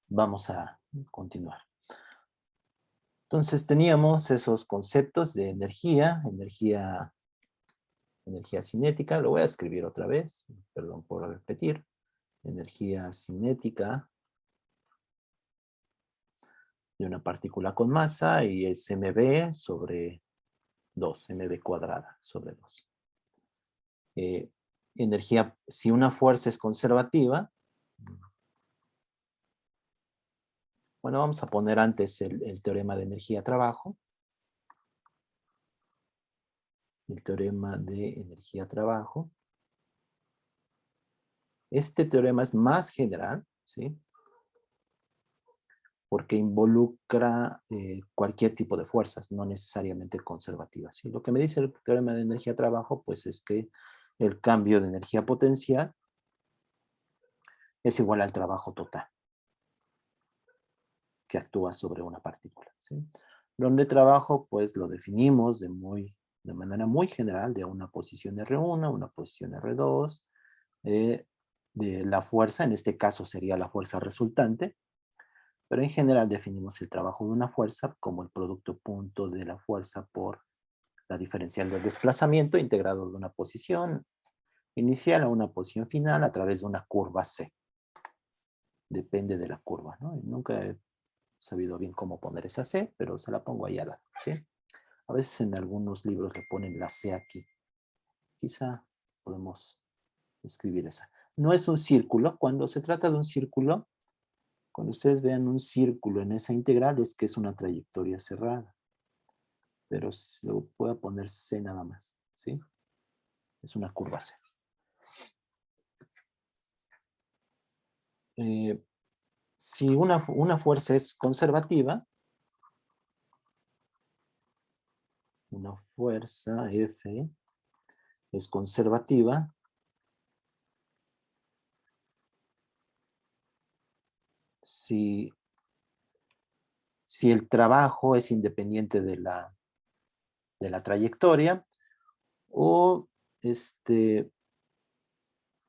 Vamos a continuar. Entonces teníamos esos conceptos de energía cinética. Lo voy a escribir otra vez, perdón por repetir. Energía cinética de una partícula con masa y es mv sobre 2, mv cuadrada sobre 2. Energía, si una fuerza es conservativa, bueno, vamos a poner antes el teorema de energía-trabajo. El teorema de energía-trabajo. Este teorema es más general, ¿sí? Porque involucra cualquier tipo de fuerzas, no necesariamente conservativas, ¿sí? Lo que me dice el teorema de energía-trabajo, pues es que el cambio de energía potencial es igual al trabajo total que actúa sobre una partícula, ¿sí? Donde trabajo, pues lo definimos de manera muy general, de una posición R1, una posición R2, de la fuerza, en este caso sería la fuerza resultante, pero en general definimos el trabajo de una fuerza como el producto punto de la fuerza por la diferencial del desplazamiento integrado de una posición inicial a una posición final a través de una curva C. Depende de la curva, ¿no? Nunca he sabido bien cómo poner esa C, pero se la pongo ahí al lado, ¿sí? A veces en algunos libros le ponen la C aquí. Quizá podemos escribir esa. No es un círculo. Cuando se trata de un círculo, cuando ustedes vean un círculo en esa integral, es que es una trayectoria cerrada. Pero se puede poner C nada más, ¿sí? Es una curva C. Si una fuerza es conservativa, una fuerza F es conservativa, si el trabajo es independiente de la trayectoria, o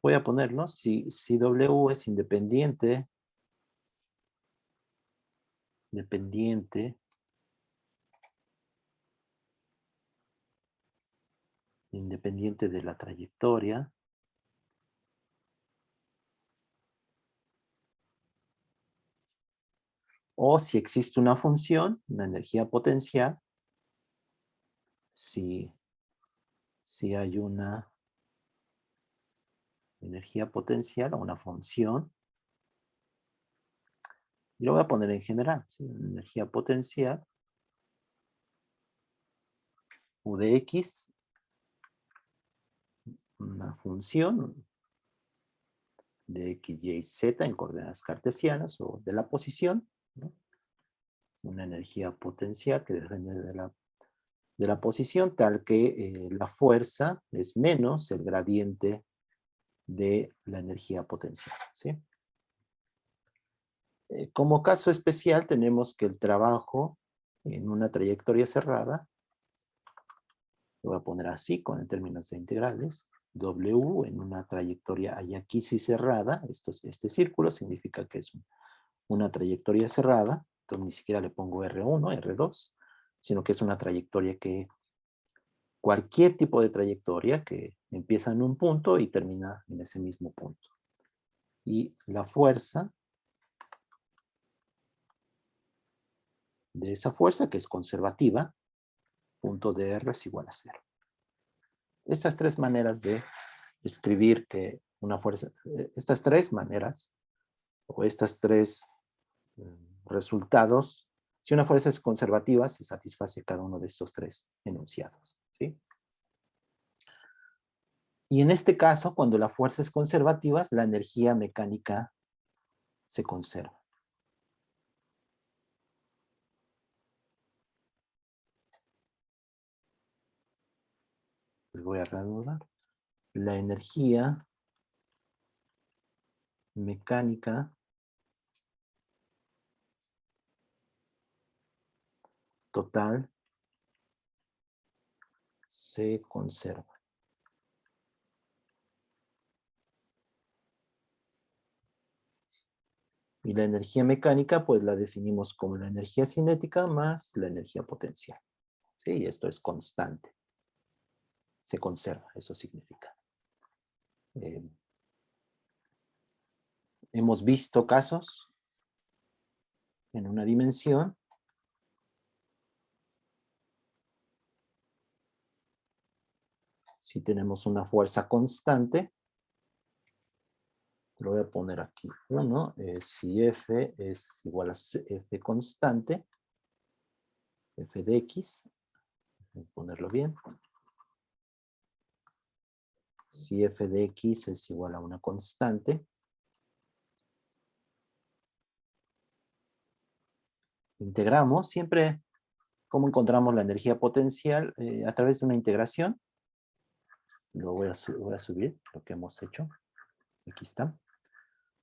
voy a ponerlo, si W es independiente de la trayectoria, o si existe una función, una energía potencial, si hay una energía potencial o una función, y lo voy a poner en general, ¿sí? Energía potencial, U de X, una función de X, Y, Z en coordenadas cartesianas o de la posición, ¿no? Una energía potencial que depende de la posición, tal que la fuerza es menos el gradiente de la energía potencial, ¿sí? Como caso especial tenemos que el trabajo en una trayectoria cerrada, lo voy a poner así en términos de integrales, W en una trayectoria y aquí sí cerrada, este círculo significa que es una trayectoria cerrada, entonces ni siquiera le pongo R1, R2, sino que es una trayectoria que cualquier tipo de trayectoria que empieza en un punto y termina en ese mismo punto. Y la fuerza de esa fuerza, que es conservativa, punto de R es igual a 0. Estas tres maneras de escribir que una fuerza, estas tres maneras, o estas tres resultados, si una fuerza es conservativa, se satisface cada uno de estos tres enunciados, ¿sí? Y en este caso, cuando la fuerza es conservativa, la energía mecánica se conserva. Les voy a redoblar. La energía mecánica total se conserva. Y la energía mecánica, pues la definimos como la energía cinética más la energía potencial. Sí, esto es constante. Se conserva, eso significa. Eh, hemos visto casos en una dimensión si tenemos una fuerza constante. Lo voy a poner aquí 1, si F es igual a F constante, F de X, voy a ponerlo bien. Si F de X es igual a una constante, integramos siempre. ¿Cómo encontramos la energía potencial? A través de una integración. Lo voy a subir, lo que hemos hecho. Aquí está.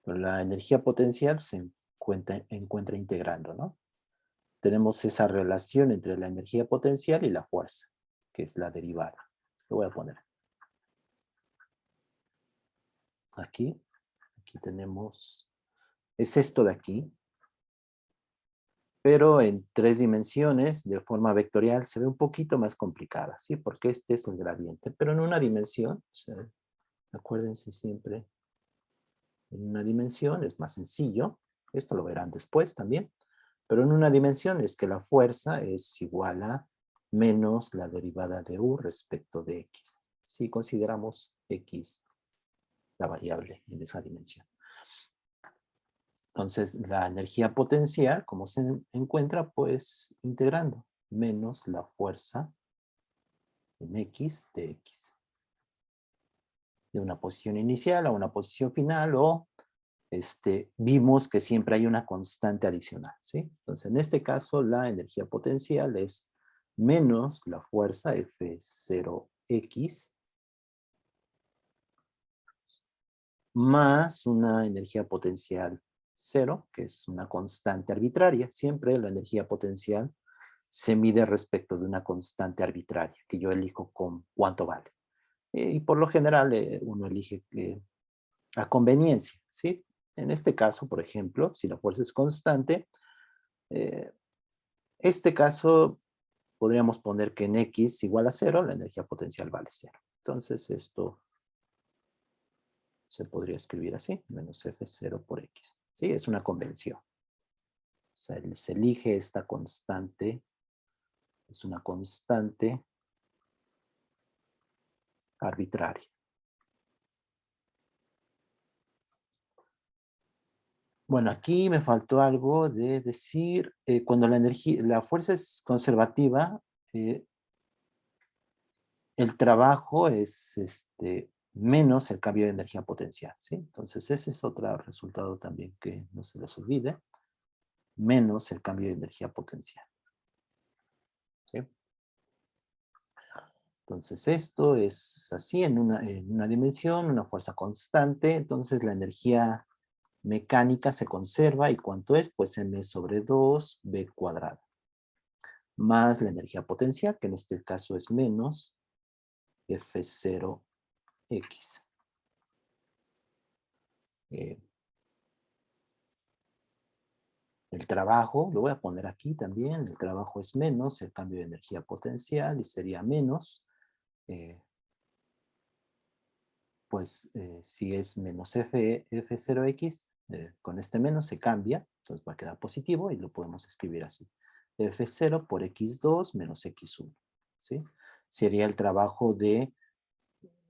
La energía potencial se encuentra integrando, ¿no? Tenemos esa relación entre la energía potencial y la fuerza, que es la derivada. Lo voy a poner. Aquí tenemos, es esto de aquí, pero en 3 dimensiones, de forma vectorial, se ve un poquito más complicada, ¿sí? Porque este es el gradiente, pero en una dimensión, o sea, acuérdense siempre, en una dimensión es más sencillo, esto lo verán después también, pero en una dimensión es que la fuerza es igual a menos la derivada de U respecto de X, si consideramos X la variable en esa dimensión. Entonces, la energía potencial, como se encuentra, pues integrando menos la fuerza en X de X. De una posición inicial a una posición final, o vimos que siempre hay una constante adicional, ¿sí? Entonces, en este caso, la energía potencial es menos la fuerza F0X más una energía potencial 0, que es una constante arbitraria. Siempre la energía potencial se mide respecto de una constante arbitraria, que yo elijo con cuánto vale. Y por lo general uno elige a conveniencia, ¿sí? En este caso, por ejemplo, si la fuerza es constante, este caso podríamos poner que en X igual a 0, la energía potencial vale 0. Entonces esto se podría escribir así, menos F0 por X. ¿Sí? Es una convención. O sea, se elige esta constante, es una constante arbitraria. Bueno, aquí me faltó algo de decir, cuando la fuerza es conservativa, el trabajo es menos el cambio de energía potencial, ¿sí? Entonces ese es otro resultado también que no se les olvide, menos el cambio de energía potencial, ¿sí? Entonces esto es así en una dimensión, una fuerza constante, entonces la energía mecánica se conserva, ¿y cuánto es? Pues m sobre 2b cuadrado, más la energía potencial, que en este caso es menos F0X. El trabajo, lo voy a poner aquí también, el trabajo es menos el cambio de energía potencial y sería menos, si es menos F0X, con este menos se cambia, entonces va a quedar positivo y lo podemos escribir así. F0 por X2 menos X1, ¿sí? Sería el trabajo de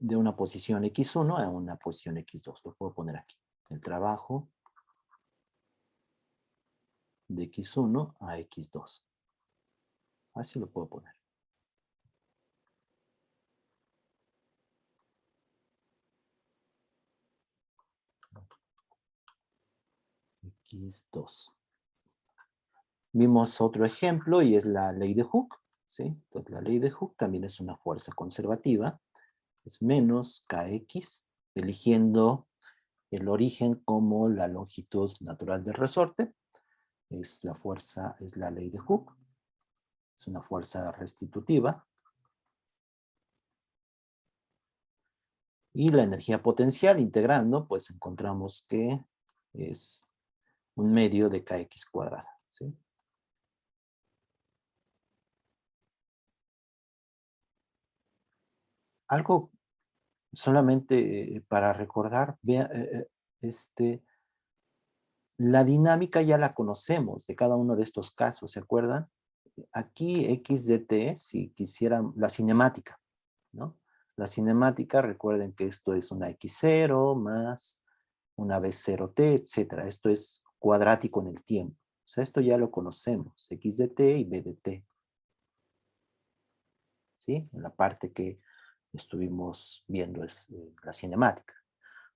una posición X1 a una posición X2, lo puedo poner aquí. El trabajo de X1 a X2. Así lo puedo poner. X2. Vimos otro ejemplo y es la ley de Hooke, ¿sí? Entonces la ley de Hooke también es una fuerza conservativa, es menos Kx, eligiendo el origen como la longitud natural del resorte, es la fuerza, es la ley de Hooke, es una fuerza restitutiva. Y la energía potencial integrando, pues encontramos que es un medio de kx cuadrada, ¿sí? Algo solamente para recordar, vea, la dinámica ya la conocemos de cada uno de estos casos, ¿se acuerdan? Aquí x de t, si quisieran, la cinemática, ¿no? La cinemática, recuerden que esto es una x0 más una b0t, etcétera. Esto es cuadrático en el tiempo. O sea, esto ya lo conocemos, x de t y b de t. ¿Sí? En la parte que estuvimos viendo es la cinemática.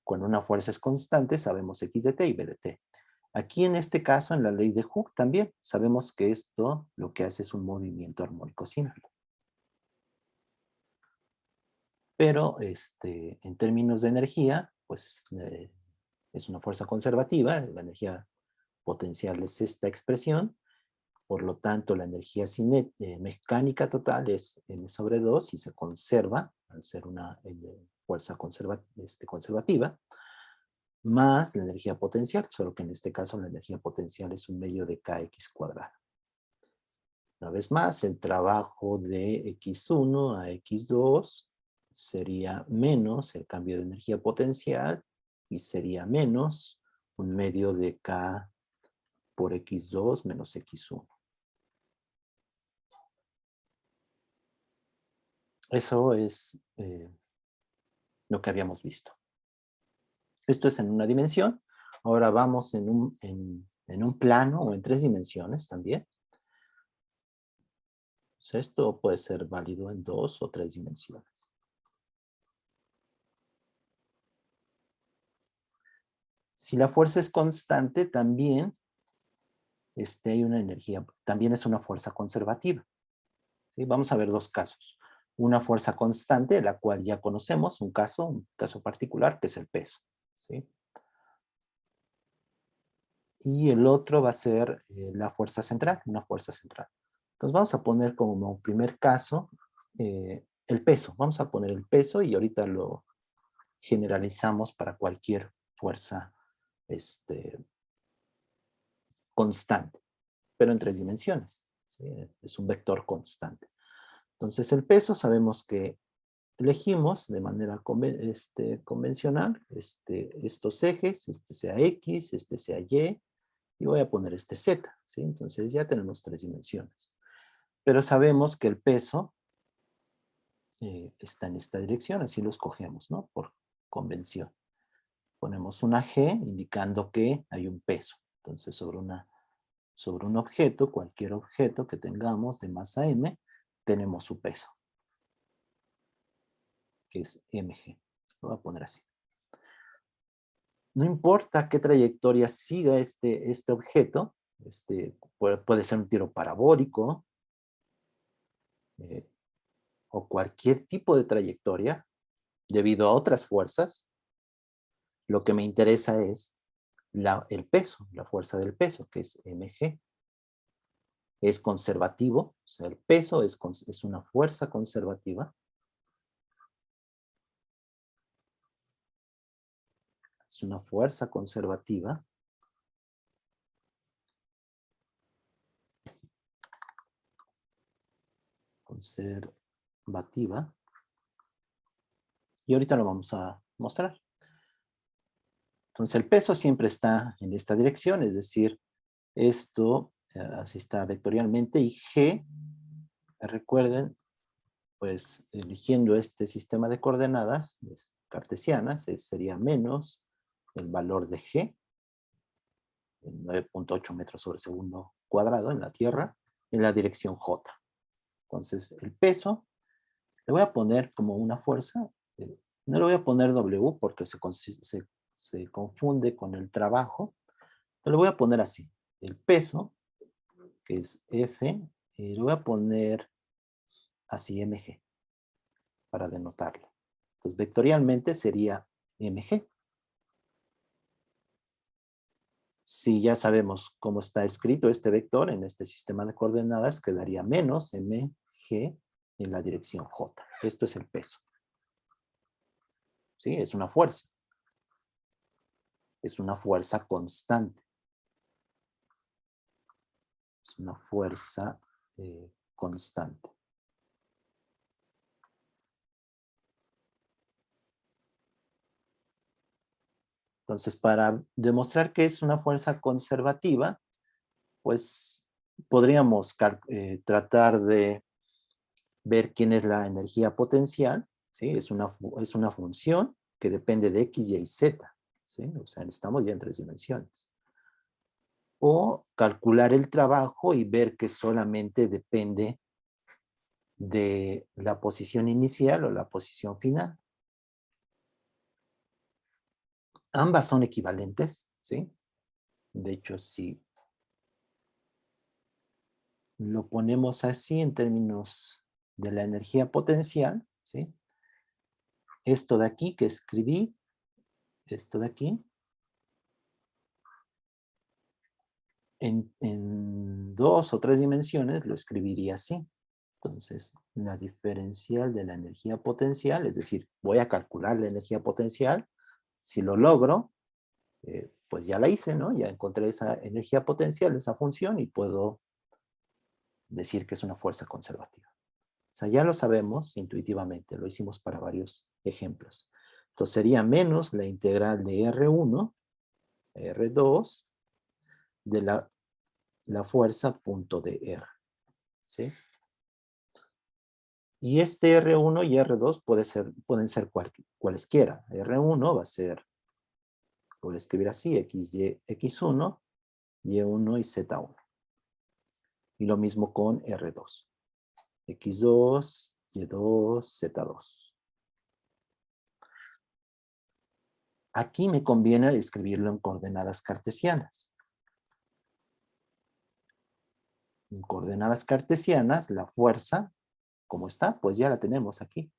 Cuando una fuerza es constante, sabemos x de t y b de t. Aquí en este caso, en la ley de Hooke también, sabemos que esto lo que hace es un movimiento armónico simple. Pero en términos de energía, pues es una fuerza conservativa, la energía potencial es esta expresión, por lo tanto la energía mecánica total es m sobre 2 y se conserva, al ser una fuerza conservativa, más la energía potencial, solo que en este caso la energía potencial es un medio de kx cuadrado. Una vez más, el trabajo de x1 a x2 sería menos el cambio de energía potencial y sería menos un medio de k por x2 menos x1. Eso es lo que habíamos visto. Esto es en una dimensión. Ahora vamos en un plano o en 3 dimensiones también. Entonces, esto puede ser válido en 2 o 3 dimensiones. Si la fuerza es constante, también hay una energía, también es una fuerza conservativa. ¿Sí? Vamos a ver dos casos. Una fuerza constante, la cual ya conocemos, un caso particular, que es el peso. ¿Sí? Y el otro va a ser la fuerza central, una fuerza central. Entonces vamos a poner como primer caso el peso. Vamos a poner el peso y ahorita lo generalizamos para cualquier fuerza constante, pero en 3 dimensiones. ¿Sí? Es un vector constante. Entonces el peso sabemos que elegimos de manera convencional estos ejes, este sea X, este sea Y, y voy a poner este Z. ¿Sí? Entonces ya tenemos 3 dimensiones. Pero sabemos que el peso está en esta dirección, así lo escogemos, ¿no? Por convención. Ponemos una G indicando que hay un peso. Entonces sobre un objeto, cualquier objeto que tengamos de masa m, tenemos su peso, que es mg. Lo voy a poner así. No importa qué trayectoria siga este objeto, puede ser un tiro parabólico, o cualquier tipo de trayectoria, debido a otras fuerzas, lo que me interesa es el peso, la fuerza del peso, que es mg. Es conservativo, o sea, el peso es una fuerza conservativa. Es una fuerza conservativa. Conservativa. Y ahorita lo vamos a mostrar. Entonces el peso siempre está en esta dirección, es decir, esto así está vectorialmente y G, recuerden, pues eligiendo este sistema de coordenadas cartesianas, sería menos el valor de G, 9.8 metros sobre segundo cuadrado en la Tierra, en la dirección J. Entonces, el peso, le voy a poner como una fuerza, no le voy a poner W porque se confunde con el trabajo, pero le voy a poner así, el peso, que es F, y le voy a poner así mg, para denotarlo. Entonces, vectorialmente sería mg. Si ya sabemos cómo está escrito este vector en este sistema de coordenadas, quedaría menos mg en la dirección j. Esto es el peso. ¿Sí? Es una fuerza. Es una fuerza constante. es una fuerza constante. Entonces, para demostrar que es una fuerza conservativa, pues podríamos tratar de ver quién es la energía potencial, ¿sí? Es una función que depende de X, Y, Z, ¿sí? O sea, estamos ya en 3 dimensiones. O calcular el trabajo y ver que solamente depende de la posición inicial o la posición final. Ambas son equivalentes, ¿sí? De hecho, si lo ponemos así en términos de la energía potencial, ¿sí? Esto de aquí que escribí, esto de aquí, en 2 o 3 dimensiones lo escribiría así. Entonces, la diferencial de la energía potencial, es decir, voy a calcular la energía potencial. Si lo logro, pues ya la hice, ¿no? Ya encontré esa energía potencial, esa función, y puedo decir que es una fuerza conservativa. O sea, ya lo sabemos intuitivamente, lo hicimos para varios ejemplos. Entonces sería menos la integral de R1 a R2 de la fuerza punto de R, ¿sí? Y este R1 y R2 pueden ser cualesquiera. R1 va a ser, lo voy a escribir así, X1, Y1 y Z1. Y lo mismo con R2. X2, Y2, Z2. Aquí me conviene escribirlo en coordenadas cartesianas. En coordenadas cartesianas, la fuerza, ¿cómo está? Pues ya la tenemos aquí.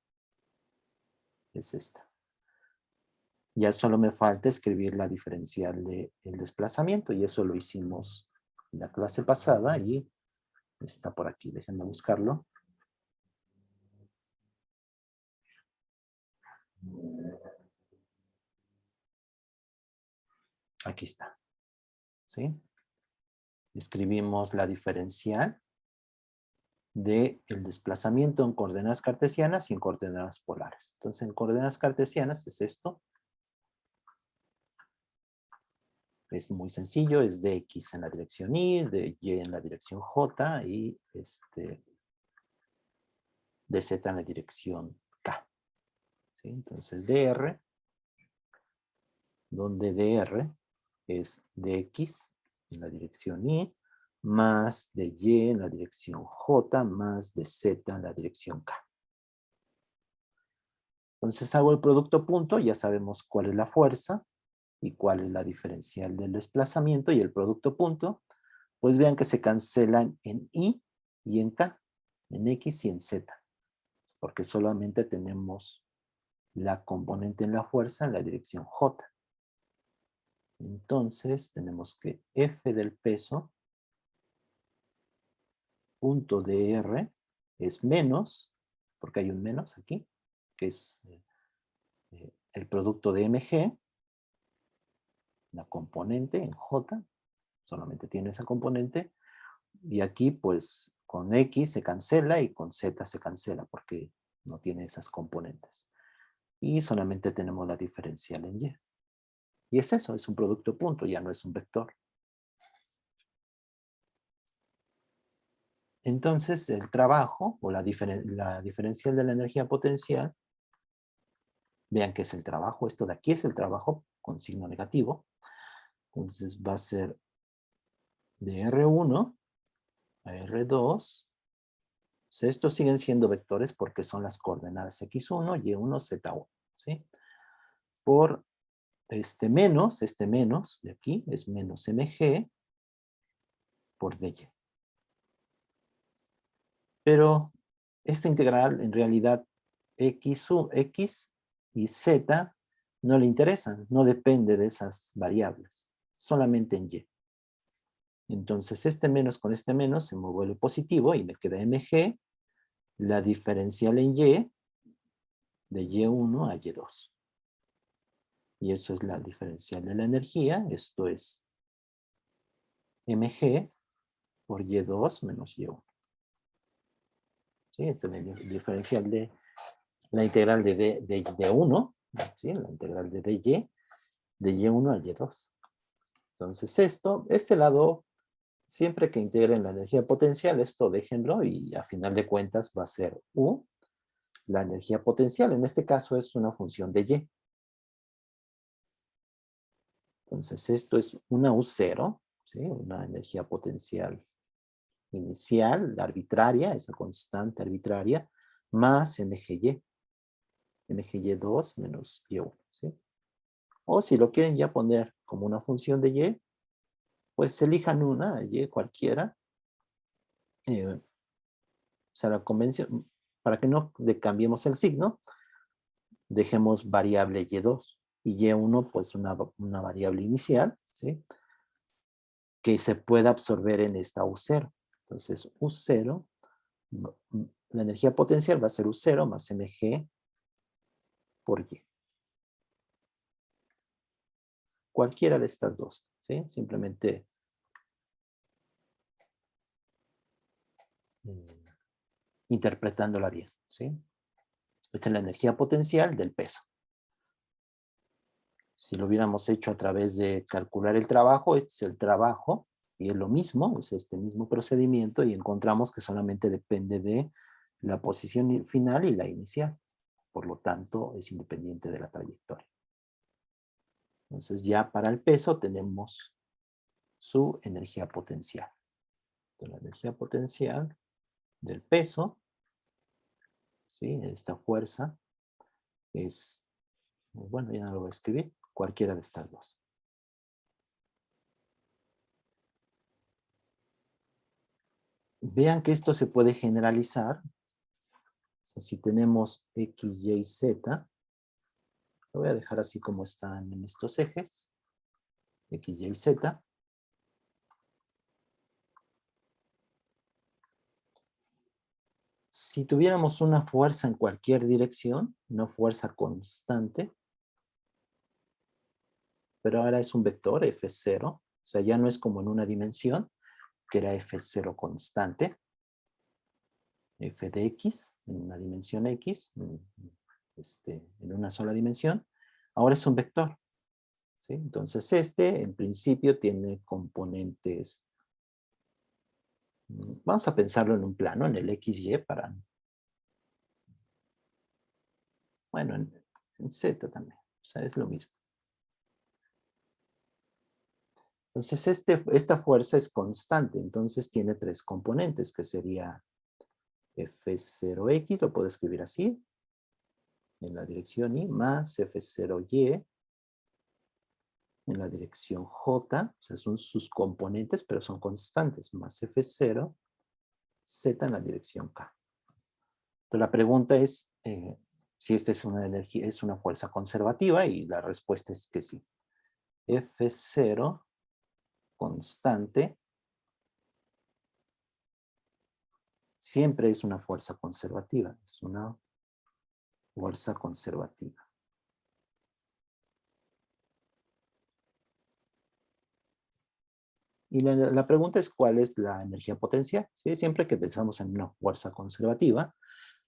Es esta. Ya solo me falta escribir la diferencial del desplazamiento, y eso lo hicimos en la clase pasada y está por aquí. Déjenme buscarlo. Aquí está. ¿Sí? Escribimos la diferencial del desplazamiento en coordenadas cartesianas y en coordenadas polares. Entonces, en coordenadas cartesianas es esto. Es muy sencillo, es de X en la dirección Y, de Y en la dirección J y de Z en la dirección K. ¿Sí? Entonces, dr, donde dr es de X en la dirección Y, más de Y en la dirección J, más de Z en la dirección K. Entonces hago el producto punto, ya sabemos cuál es la fuerza y cuál es la diferencial del desplazamiento, y el producto punto, pues vean que se cancelan en Y y en K, en X y en Z, porque solamente tenemos la componente en la fuerza en la dirección J. Entonces tenemos que F del peso punto dr es menos, porque hay un menos aquí, que es el producto de mg, la componente en J, solamente tiene esa componente, y aquí pues con X se cancela y con Z se cancela porque no tiene esas componentes. Y solamente tenemos la diferencial en Y. Y es eso, es un producto punto, ya no es un vector. Entonces el trabajo, o la diferencial de la energía potencial, vean que es el trabajo, esto de aquí es el trabajo con signo negativo. Entonces va a ser de R1 a R2. O sea, estos siguen siendo vectores porque son las coordenadas X1, Y1, Z1. ¿Sí? Por este menos de aquí es menos mg por dy. Pero esta integral en realidad x y z no le interesan, no depende de esas variables, solamente en y. Entonces este menos con este menos se me vuelve positivo y me queda mg, la diferencial en y, de y1 a y2. Y eso es la diferencial de la energía, esto es mg por Y2 menos Y1. ¿Sí? Esta es el diferencial de la integral de D1, ¿sí? La integral de Y1 a Y2. Entonces este lado, siempre que integren la energía potencial, esto déjenlo y a final de cuentas va a ser U, la energía potencial. En este caso es una función de Y. Entonces esto es una U0, ¿sí? Una energía potencial inicial, arbitraria, esa constante arbitraria, más MGY. MGY2 menos Y1, ¿sí? O si lo quieren ya poner como una función de Y, pues elijan una, Y cualquiera. O sea, la convención, para que no cambiemos el signo, dejemos variable Y2 y Y1 pues una variable inicial, ¿sí? Que se pueda absorber en esta U0. Entonces U0, la energía potencial va a ser U0 más Mg por Y. Cualquiera de estas dos, ¿sí? Simplemente interpretándola bien, ¿sí? Esta es la energía potencial del peso. Si lo hubiéramos hecho a través de calcular el trabajo, este es el trabajo, y es lo mismo, es este mismo procedimiento, y encontramos que solamente depende de la posición final y la inicial. Por lo tanto, es independiente de la trayectoria. Entonces ya para el peso tenemos su energía potencial. Entonces, la energía potencial del peso, ¿sí? Esta fuerza es, bueno, ya no lo voy a escribir, cualquiera de estas dos. Vean que esto se puede generalizar. O sea, si tenemos X, Y, Z, lo voy a dejar así como están en estos ejes, X, Y, Z. Si tuviéramos una fuerza en cualquier dirección, una fuerza constante, pero ahora es un vector, F0, o sea, ya no es como en una dimensión, que era F0 constante, F de X, en una dimensión X, en una sola dimensión, ahora es un vector, ¿sí? Entonces en principio tiene componentes, vamos a pensarlo en un plano, en el XY, bueno, en Z también, o sea, es lo mismo. Entonces esta fuerza es constante, entonces tiene tres componentes, que sería F0X, lo puedo escribir así, en la dirección Y, más F0Y, en la dirección J, o sea, son sus componentes, pero son constantes, más F0, Z en la dirección K. Entonces la pregunta es si esta es una energía, es una fuerza conservativa, y la respuesta es que sí. F0 constante siempre es una fuerza conservativa, es una fuerza conservativa. Y la pregunta es, ¿cuál es la energía potencial? ¿Sí? Siempre que pensamos en una fuerza conservativa,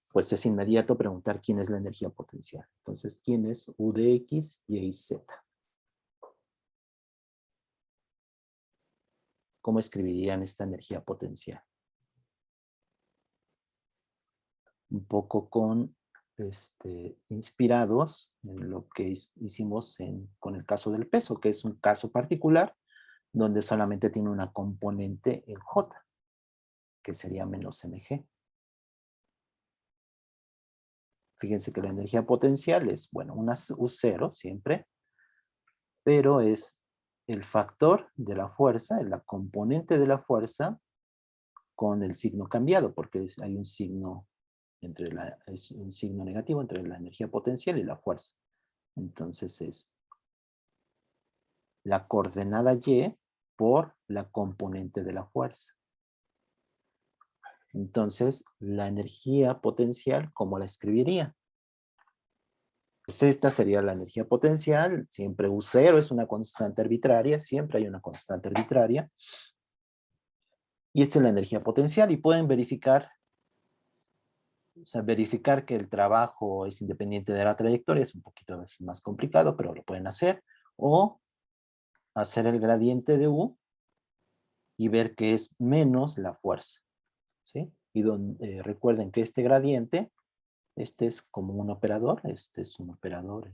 pues es inmediato preguntar quién es la energía potencial. Entonces, ¿quién es U de X, Y y Z? ¿Cómo escribirían esta energía potencial? Un poco inspirados en lo que hicimos con el caso del peso, que es un caso particular donde solamente tiene una componente en J, que sería menos mg. Fíjense que la energía potencial es, bueno, una U0 siempre, pero es el factor de la fuerza, la componente de la fuerza, con el signo cambiado, porque hay un signo es un signo negativo entre la energía potencial y la fuerza. Entonces es la coordenada Y por la componente de la fuerza. Entonces, la energía potencial, ¿cómo la escribiría? Pues esta sería la energía potencial, siempre U0 es una constante arbitraria, siempre hay una constante arbitraria. Y esta es la energía potencial y pueden verificar, o sea, verificar que el trabajo es independiente de la trayectoria es un poquito a veces más complicado, pero lo pueden hacer. O hacer el gradiente de U y ver que es menos la fuerza, ¿sí? Y recuerden que este gradiente, este es como un operador, este es un operador,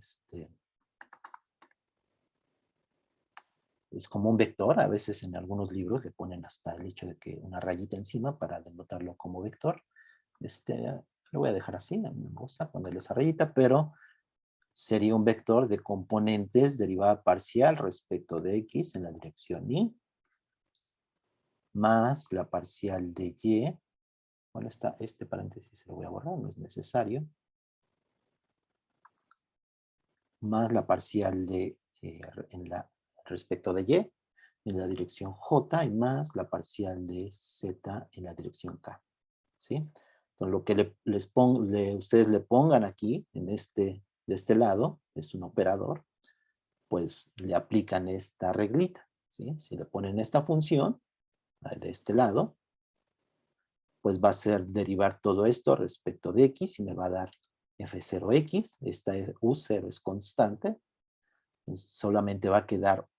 es como un vector, a veces en algunos libros le ponen hasta el hecho de que una rayita encima para denotarlo como vector. Lo voy a dejar así, a mí me gusta ponerle esa rayita, pero sería un vector de componentes derivada parcial respecto de X en la dirección Y, más la parcial de Y. Bueno, este paréntesis se lo voy a borrar, no es necesario. Más la parcial de respecto de Y en la dirección J y más la parcial de Z en la dirección K. ¿Sí? Entonces, lo que ustedes le pongan aquí, de este lado, es un operador, pues le aplican esta reglita. ¿Sí? Si le ponen esta función de este lado, pues va a ser derivar todo esto respecto de X y me va a dar F0X. Esta U0 es constante. Solamente va a quedar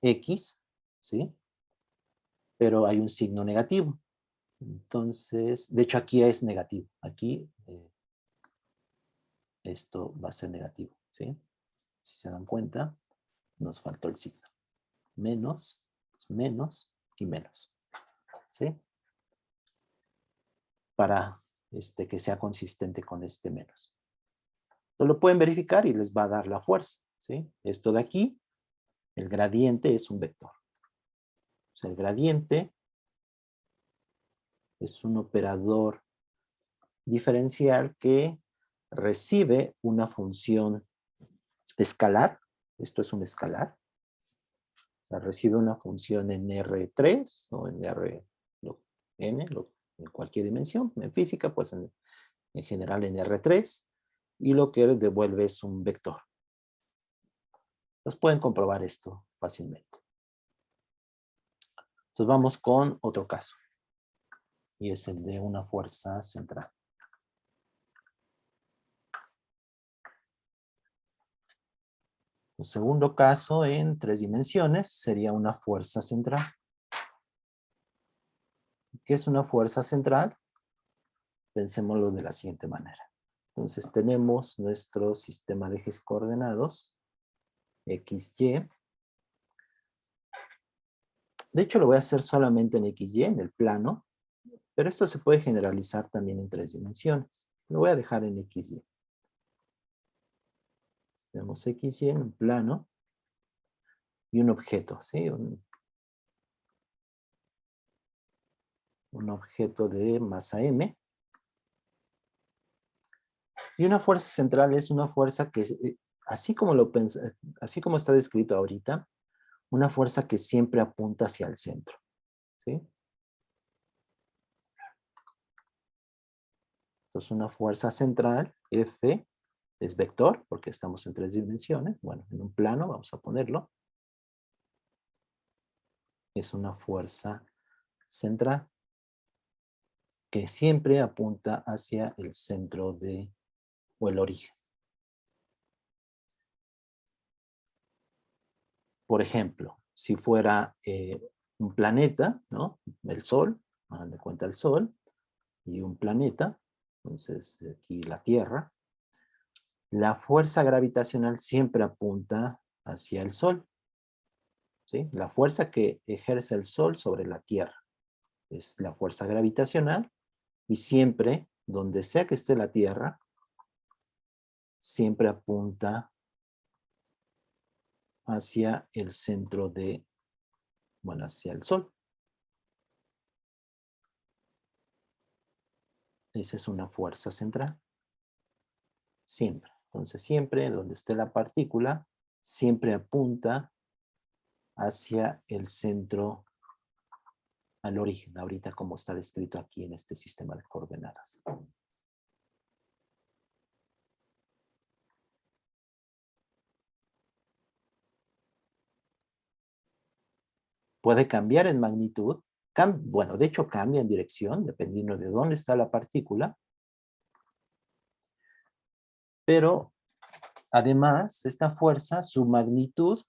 X, ¿sí? Pero hay un signo negativo. Entonces, de hecho aquí es negativo. Aquí esto va a ser negativo, ¿sí? Si se dan cuenta, nos faltó el signo. Menos, menos y menos, ¿sí? Para que sea consistente con este menos. Entonces lo pueden verificar y les va a dar la fuerza, ¿sí? Esto de aquí, el gradiente es un vector. O sea, el gradiente es un operador diferencial que recibe una función escalar. Esto es un escalar. O sea, recibe una función en R3 o en en cualquier dimensión. En física, pues en general en R3. Y lo que devuelve es un vector. Entonces pueden comprobar esto fácilmente. Entonces vamos con otro caso. Y es el de una fuerza central. El segundo caso en 3 dimensiones sería una fuerza central. ¿Qué es una fuerza central? Pensémoslo de la siguiente manera. Entonces tenemos nuestro sistema de ejes coordenados, X, Y. De hecho lo voy a hacer solamente en X, Y, en el plano, pero esto se puede generalizar también en 3 dimensiones. Lo voy a dejar en X, Y. Tenemos X, Y en un plano y un objeto, ¿sí? Un objeto de masa M. Y una fuerza central es una fuerza que, así como está descrito ahorita, una fuerza que siempre apunta hacia el centro, ¿sí? Entonces una fuerza central, F, es vector, porque estamos en 3 dimensiones. Bueno, en un plano vamos a ponerlo. Es una fuerza central que siempre apunta hacia el centro o el origen. Por ejemplo, si fuera un planeta, ¿no? El Sol, hagan de cuenta el Sol, y un planeta, entonces aquí la Tierra, la fuerza gravitacional siempre apunta hacia el Sol, ¿sí? La fuerza que ejerce el Sol sobre la Tierra es la fuerza gravitacional y siempre, donde sea que esté la Tierra, siempre apunta hacia el centro bueno, hacia el Sol. Esa es una fuerza central. Siempre. Entonces siempre, donde esté la partícula, siempre apunta hacia el centro, al origen, ahorita como está descrito aquí en este sistema de coordenadas. puede cambiar en magnitud. Bueno, de hecho cambia en dirección, dependiendo de dónde está la partícula. Pero además, esta fuerza, su magnitud,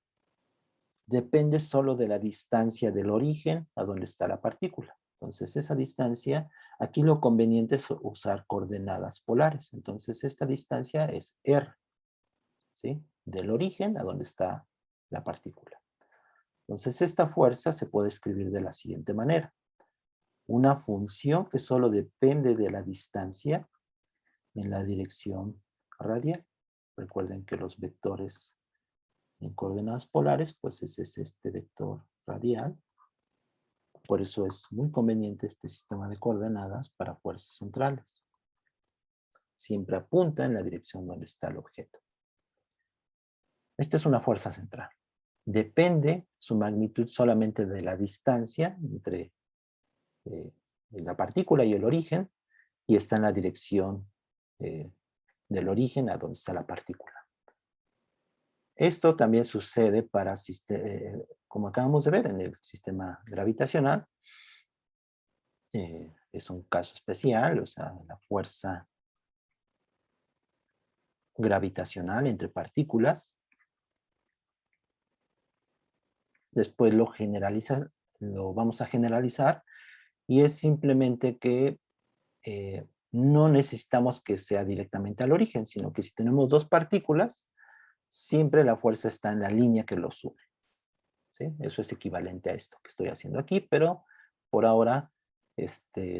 depende solo de la distancia del origen a donde está la partícula. Entonces, esa distancia, aquí lo conveniente es usar coordenadas polares. Entonces, esta distancia es R, ¿sí? Del origen a donde está la partícula. Entonces, esta fuerza se puede escribir de la siguiente manera. Una función que solo depende de la distancia en la dirección radial. Recuerden que los vectores en coordenadas polares, pues ese es este vector radial. Por eso es muy conveniente este sistema de coordenadas para fuerzas centrales. Siempre apunta en la dirección donde está el objeto. Esta es una fuerza central. Depende su magnitud solamente de la distancia entre la partícula y el origen, y está en la dirección del origen a donde está la partícula. Esto también sucede para, como acabamos de ver, en el sistema gravitacional. Es un caso especial, o sea, la fuerza gravitacional entre partículas. Después lo vamos a generalizar, y es simplemente que no necesitamos que sea directamente al origen, sino que si tenemos dos partículas, siempre la fuerza está en la línea que los une. ¿Sí? Eso es equivalente a esto que estoy haciendo aquí, pero por ahora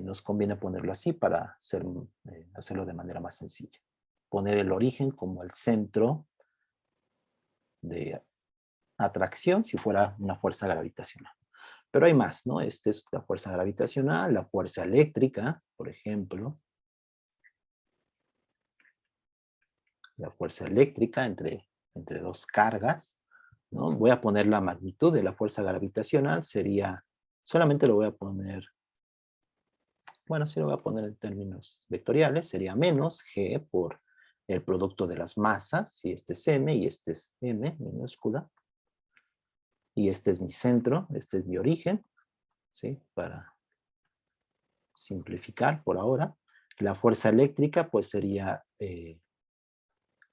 nos conviene ponerlo así para hacerlo de manera más sencilla. Poner el origen como el centro de atracción si fuera una fuerza gravitacional. Pero hay más, ¿no? Esta es la fuerza gravitacional, la fuerza eléctrica, por ejemplo. La fuerza eléctrica entre dos cargas, ¿no? Voy a poner la magnitud de la fuerza gravitacional, solamente lo voy a poner, bueno, sí lo voy a poner en términos vectoriales, sería menos G por el producto de las masas, si este es M y este es M, minúscula. Y este es mi centro, este es mi origen, ¿sí? Para simplificar por ahora. La fuerza eléctrica, pues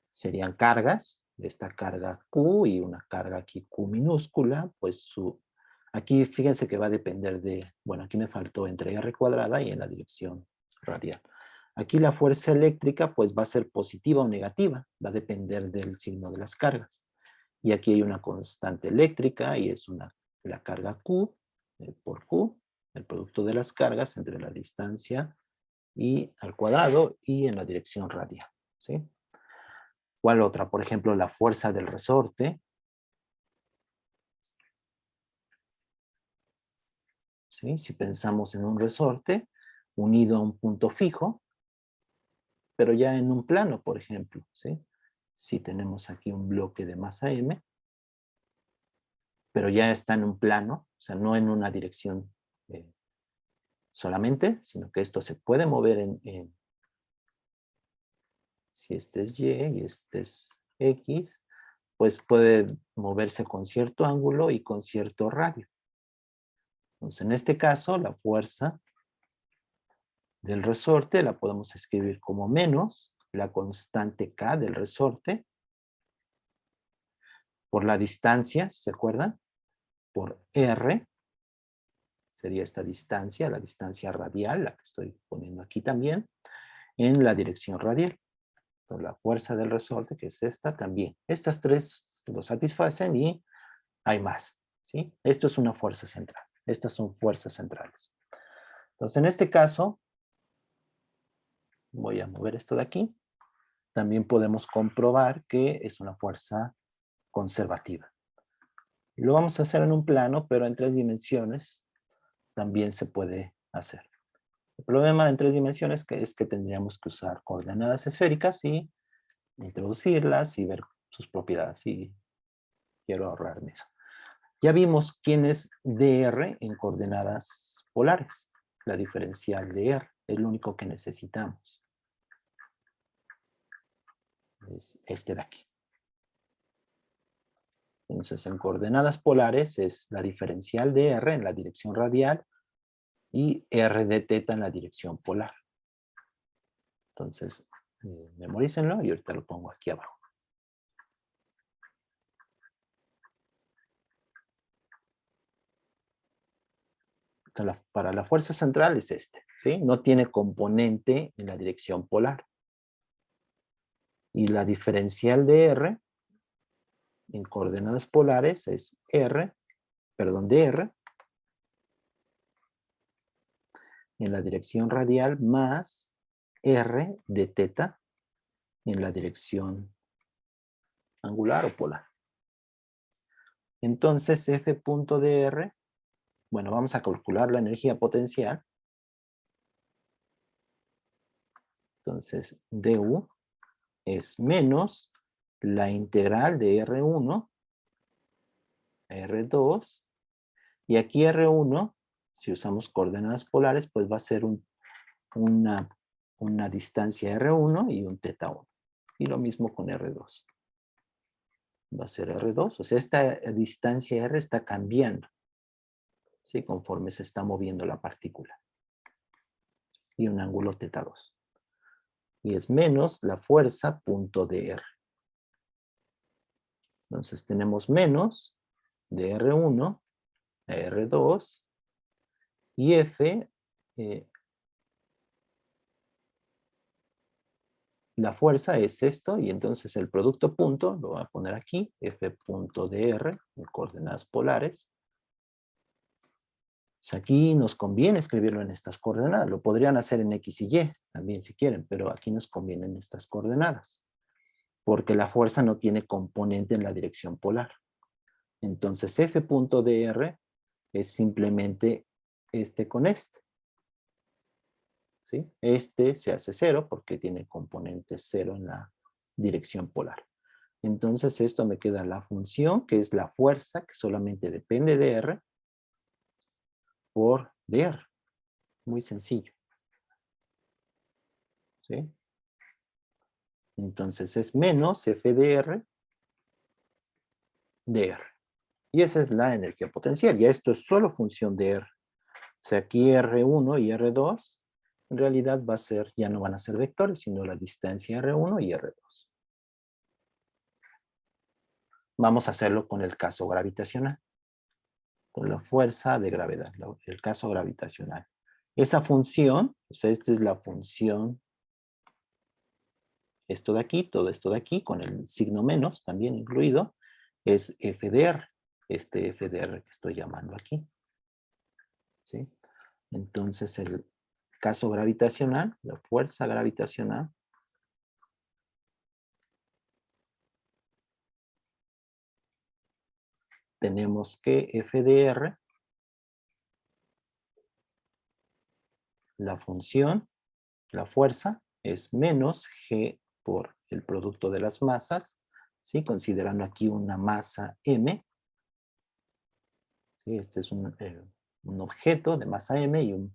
serían cargas, esta carga Q y una carga aquí Q minúscula, pues aquí fíjense que va a depender de, bueno, aquí me faltó entre R cuadrada y en la dirección radial. Aquí la fuerza eléctrica pues va a ser positiva o negativa, va a depender del signo de las cargas. Y aquí hay una constante eléctrica y es la carga Q por Q, el producto de las cargas entre la distancia y al cuadrado y en la dirección radial, ¿sí? ¿Cuál otra? Por ejemplo, la fuerza del resorte. ¿Sí? Si pensamos en un resorte unido a un punto fijo, pero ya en un plano, por ejemplo, ¿sí? Si tenemos aquí un bloque de masa m, pero ya está en un plano, o sea, no en una dirección solamente, sino que esto se puede mover si este es y y este es x, pues puede moverse con cierto ángulo y con cierto radio. Entonces, en este caso, la fuerza del resorte la podemos escribir como menos la constante K del resorte por la distancia, ¿se acuerdan? Por R, sería esta distancia, la distancia radial, la que estoy poniendo aquí también, en la dirección radial. Entonces, la fuerza del resorte, que es esta también. Estas tres lo satisfacen y hay más, ¿sí? Esto es una fuerza central. Estas son fuerzas centrales. Entonces, en este caso, voy a mover esto de aquí. También podemos comprobar que es una fuerza conservativa. Lo vamos a hacer en un plano, pero en 3 dimensiones también se puede hacer. El problema en 3 dimensiones es que tendríamos que usar coordenadas esféricas y introducirlas y ver sus propiedades. Y quiero ahorrarme eso. Ya vimos quién es dr en coordenadas polares. La diferencial de r es lo único que necesitamos. Es este de aquí. Entonces, en coordenadas polares es la diferencial de R en la dirección radial y R de teta en la dirección polar. Entonces, memorícenlo y ahorita lo pongo aquí abajo. Entonces, para la fuerza central es este, ¿sí? No tiene componente en la dirección polar. Y la diferencial de R en coordenadas polares es dr en la dirección radial más R de teta en la dirección angular o polar. Entonces, F punto dr, bueno, vamos a calcular la energía potencial. Entonces, du es menos la integral de R1 a R2, y aquí R1, si usamos coordenadas polares, pues va a ser una distancia R1 y un teta 1. Y lo mismo con R2. Va a ser R2, o sea, esta distancia R está cambiando, ¿sí? Conforme se está moviendo la partícula. Y un ángulo teta 2. Y es menos la fuerza punto dr. Entonces tenemos menos de R1 a R2 y F, la fuerza es esto, y entonces el producto punto, lo voy a poner aquí, F punto dr, en coordenadas polares. Pues aquí nos conviene escribirlo en estas coordenadas, lo podrían hacer en X y Y también si quieren, pero aquí nos convienen estas coordenadas, porque la fuerza no tiene componente en la dirección polar. Entonces F punto dr es simplemente este con este. ¿Sí? Este se hace 0 porque tiene componente 0 en la dirección polar. Entonces esto me queda la función, que es la fuerza, que solamente depende de R, por dr. Muy sencillo. ¿Sí? Entonces es menos F de R de R. Y esa es la energía potencial. Ya esto es solo función de R. O sea, aquí R1 y R2 en realidad va a ser, ya no van a ser vectores, sino la distancia R1 y R2. Vamos a hacerlo con el caso gravitacional. Con la fuerza de gravedad, el caso gravitacional. Esa función, o sea, esta es la función, esto de aquí, todo esto de aquí, con el signo menos también incluido, es F de R, este F de R que estoy llamando aquí. ¿Sí? Entonces el caso gravitacional, la fuerza gravitacional, tenemos que F de R, la función, la fuerza, es menos G por el producto de las masas, ¿sí? Considerando aquí una masa M. ¿Sí? Este es un objeto de masa M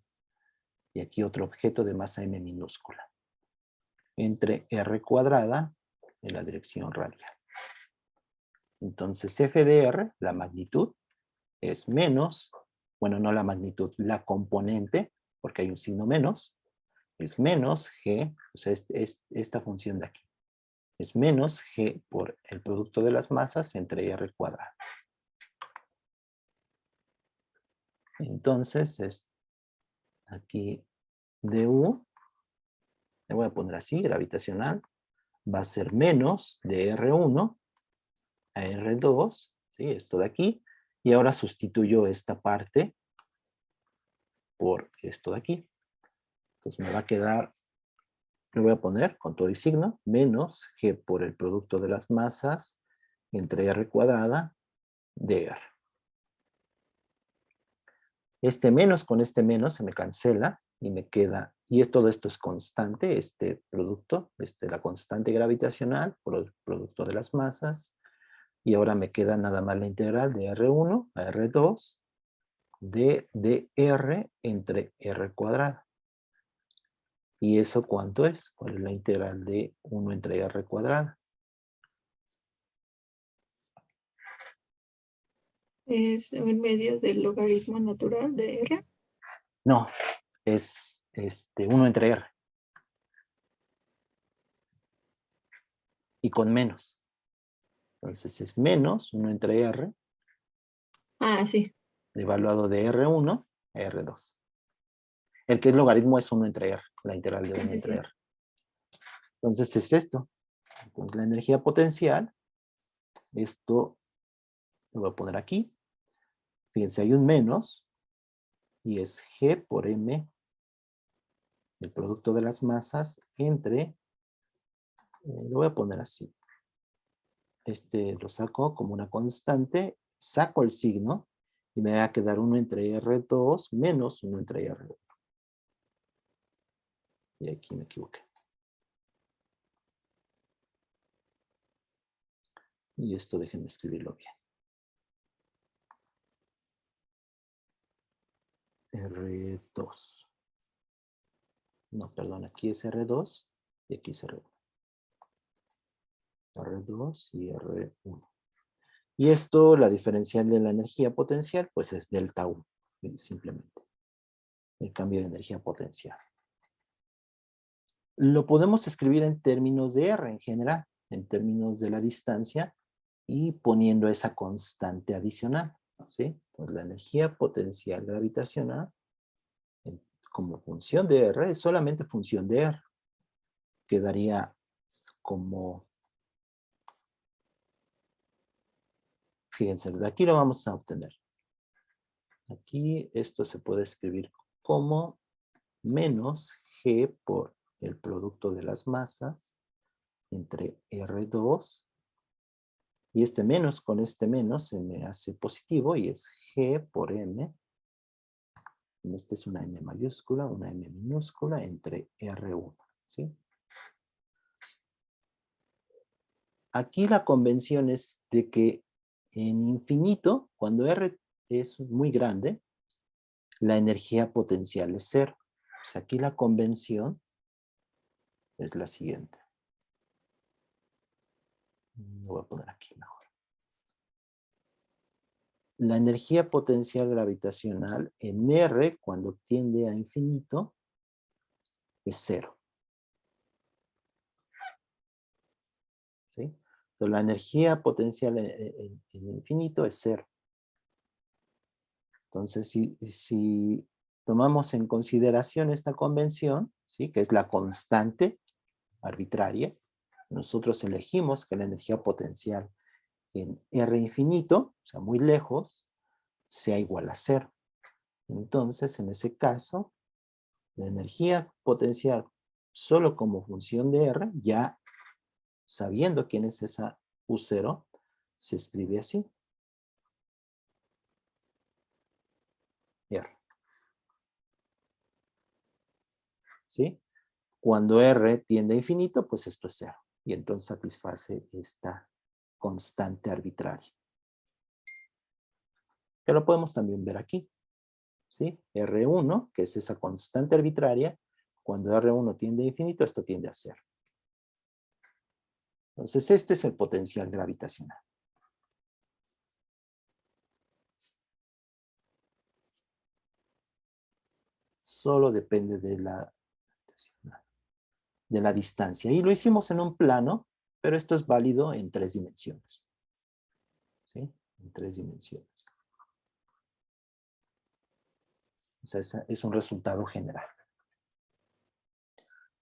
y aquí otro objeto de masa M minúscula. Entre R cuadrada en la dirección radial. Entonces F de R, la magnitud, es menos, bueno, no la magnitud, la componente, porque hay un signo menos, es menos G, o sea, esta función de aquí. Es menos G por el producto de las masas entre R cuadrado. Entonces, es aquí du, le voy a poner así, gravitacional, va a ser menos de R1 a R2, ¿sí? Esto de aquí, y ahora sustituyo esta parte por esto de aquí. Entonces me va a quedar, le voy a poner con todo y signo, menos G por el producto de las masas entre R cuadrada de R. Este menos con este menos se me cancela y me queda, y todo esto es constante, este producto, la constante gravitacional por el producto de las masas, y ahora me queda nada más la integral de R1 a R2 de dr entre R cuadrada. ¿Y eso cuánto es? ¿Cuál es la integral de 1 entre R cuadrada? Es en medio del logaritmo natural de R. No, es 1 entre R. Y con menos. Entonces es menos 1 entre R, Ah, sí. evaluado de R1 a R2. El que es logaritmo es 1 entre R, la integral de Sí, 1 sí, entre sí. R. Entonces es esto. Entonces la energía potencial, esto lo voy a poner aquí. Fíjense, hay un menos, y es G por M, el producto de las masas, entre, lo voy a poner así. Lo saco como una constante, saco el signo, y me va a quedar 1 entre R2 menos 1 entre R1. Y aquí me equivoqué. Y esto déjenme escribirlo bien. R2. No, perdón, aquí es R2 y aquí es R1. R2 y R1. Y esto, la diferencial de la energía potencial, pues es delta U, simplemente. El cambio de energía potencial. Lo podemos escribir en términos de R en general, en términos de la distancia, y poniendo esa constante adicional, ¿sí? Entonces, la energía potencial gravitacional, como función de R, es solamente función de R. Quedaría como, fíjense, de aquí lo vamos a obtener. Aquí esto se puede escribir como menos G por el producto de las masas entre R2, y este menos con este menos se me hace positivo y es G por M. Y esta es una M mayúscula, una M minúscula entre R1, ¿sí? Aquí la convención es de que en infinito, cuando R es muy grande, la energía potencial es cero. O sea, aquí la convención es la siguiente. Lo voy a poner aquí mejor. La energía potencial gravitacional en R, cuando tiende a infinito, es cero. ¿Sí? Entonces, la energía potencial en infinito es cero. Entonces, si tomamos en consideración esta convención, ¿sí? Que es la constante arbitraria, nosotros elegimos que la energía potencial en R infinito, o sea, muy lejos, sea igual a cero. Entonces, en ese caso, la energía potencial solo como función de R, ya sabiendo quién es esa U0, se escribe así. R. ¿Sí? Cuando R tiende a infinito, pues esto es cero. Y entonces satisface esta constante arbitraria. Que lo podemos también ver aquí. ¿Sí? R1, que es esa constante arbitraria, cuando R1 tiende a infinito, esto tiende a cero. Entonces este es el potencial gravitacional. Solo depende de la distancia. Y lo hicimos en un plano, pero esto es válido en 3 dimensiones. ¿Sí? En 3 dimensiones. O sea, es un resultado general.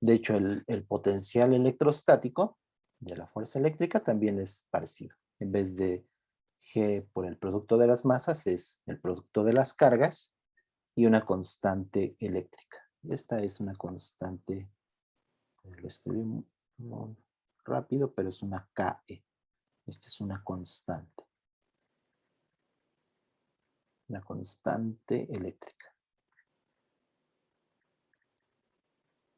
De hecho, el potencial electrostático de la fuerza eléctrica también es parecido. En vez de G por el producto de las masas, es el producto de las cargas y una constante eléctrica. Esta es una constante, lo escribí muy rápido, pero es una KE. Esta es una constante eléctrica.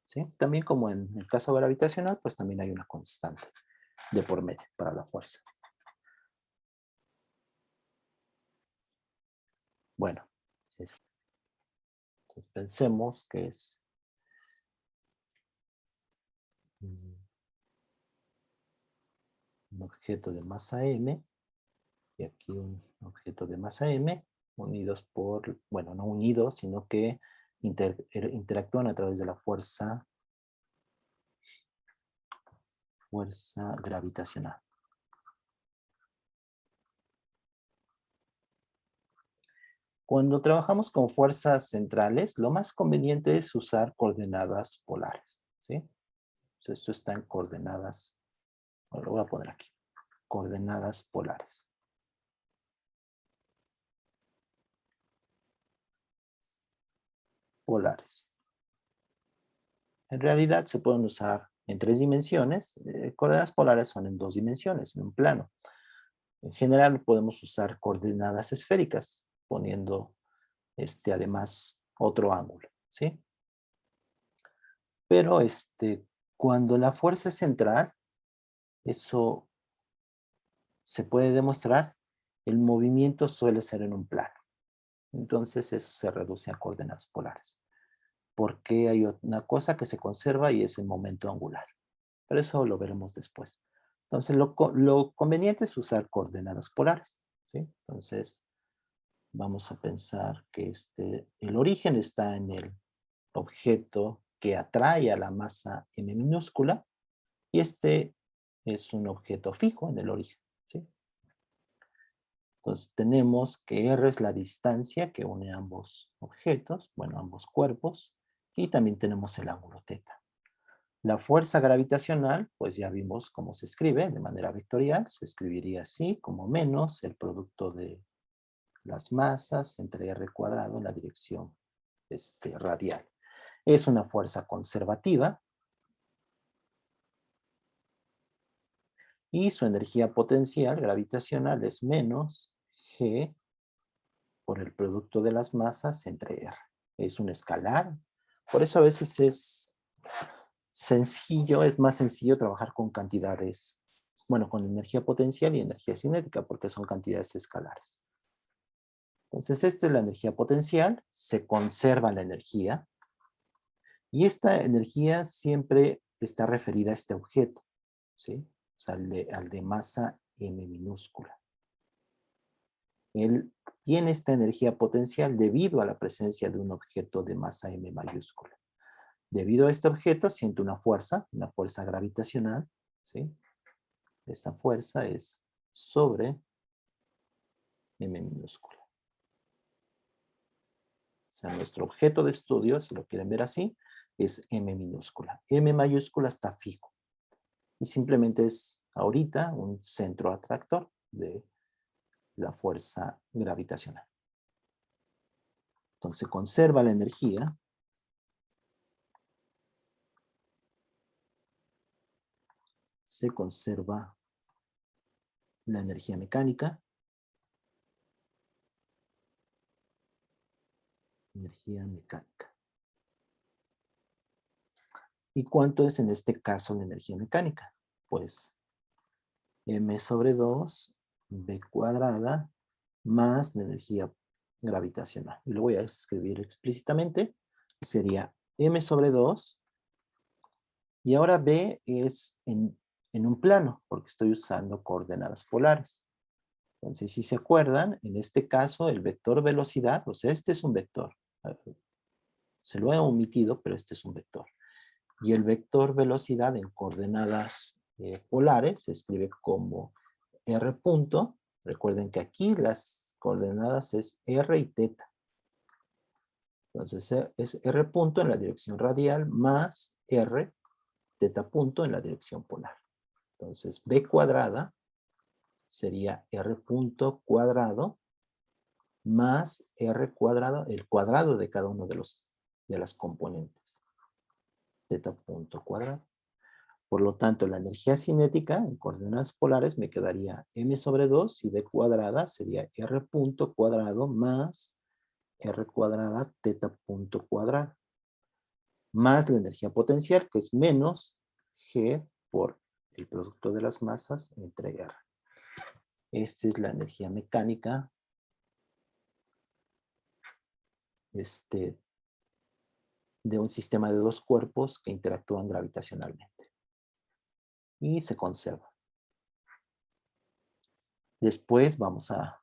¿Sí? También como en el caso gravitacional, pues también hay una constante de por medio para la fuerza. Bueno, entonces pensemos que es un objeto de masa m, y aquí un objeto de masa m, unidos por, bueno, no unidos, sino que interactúan a través de la fuerza gravitacional. Cuando trabajamos con fuerzas centrales, lo más conveniente es usar coordenadas polares, ¿sí? Entonces, esto está en coordenadas, bueno, lo voy a poner aquí, coordenadas polares. Polares. En realidad se pueden usar en 3 dimensiones. Coordenadas polares son en 2 dimensiones, en un plano. En general podemos usar coordenadas esféricas, poniendo además otro ángulo, ¿sí? Pero cuando la fuerza es central, eso se puede demostrar, el movimiento suele ser en un plano. Entonces eso se reduce a coordenadas polares. Porque hay una cosa que se conserva y es el momento angular. Pero eso lo veremos después. Entonces lo conveniente es usar coordenadas polares, ¿sí? Entonces vamos a pensar que el origen está en el objeto que atrae a la masa m minúscula y es un objeto fijo en el origen, ¿sí? Entonces tenemos que r es la distancia que une ambos objetos, bueno, ambos cuerpos, y también tenemos el ángulo θ. La fuerza gravitacional, pues ya vimos cómo se escribe de manera vectorial, se escribiría así, como menos el producto de las masas entre r cuadrado en la dirección radial. Es una fuerza conservativa y su energía potencial gravitacional es menos g por el producto de las masas entre r. Es un escalar, por eso a veces es sencillo, es más sencillo trabajar con cantidades, bueno, con energía potencial y energía cinética, porque son cantidades escalares. Entonces, esta es la energía potencial, se conserva la energía, y esta energía siempre está referida a este objeto, ¿sí? O sea, al de masa m minúscula. Él tiene esta energía potencial debido a la presencia de un objeto de masa m mayúscula. Debido a este objeto siente una fuerza gravitacional, ¿sí? Esa fuerza es sobre m minúscula. O sea, nuestro objeto de estudio, si lo quieren ver así, es m minúscula. M mayúscula está fijo. Y simplemente es ahorita un centro atractor de la fuerza gravitacional. Entonces conserva la energía. Se conserva la energía mecánica. Energía mecánica. ¿Y cuánto es en este caso la energía mecánica? Pues m sobre 2 v cuadrada más la energía gravitacional. Y lo voy a escribir explícitamente. Sería m sobre 2. Y ahora v es en un plano, porque estoy usando coordenadas polares. Entonces, si se acuerdan, en este caso el vector velocidad, o sea, este es un vector. Se lo he omitido, pero este es un vector. Y el vector velocidad en coordenadas polares se escribe como r punto. Recuerden que aquí las coordenadas es r y θ. Entonces es r punto en la dirección radial más r θ punto en la dirección polar. Entonces v cuadrada sería r punto cuadrado más r cuadrado, el cuadrado de cada uno de las componentes. θ punto cuadrado. Por lo tanto, la energía cinética en coordenadas polares me quedaría m sobre 2 y v cuadrada sería r punto cuadrado más r cuadrada θ punto cuadrado. Más la energía potencial, que es menos g por el producto de las masas entre r. Esta es la energía mecánica de un sistema de dos cuerpos que interactúan gravitacionalmente. Y se conserva. Después vamos a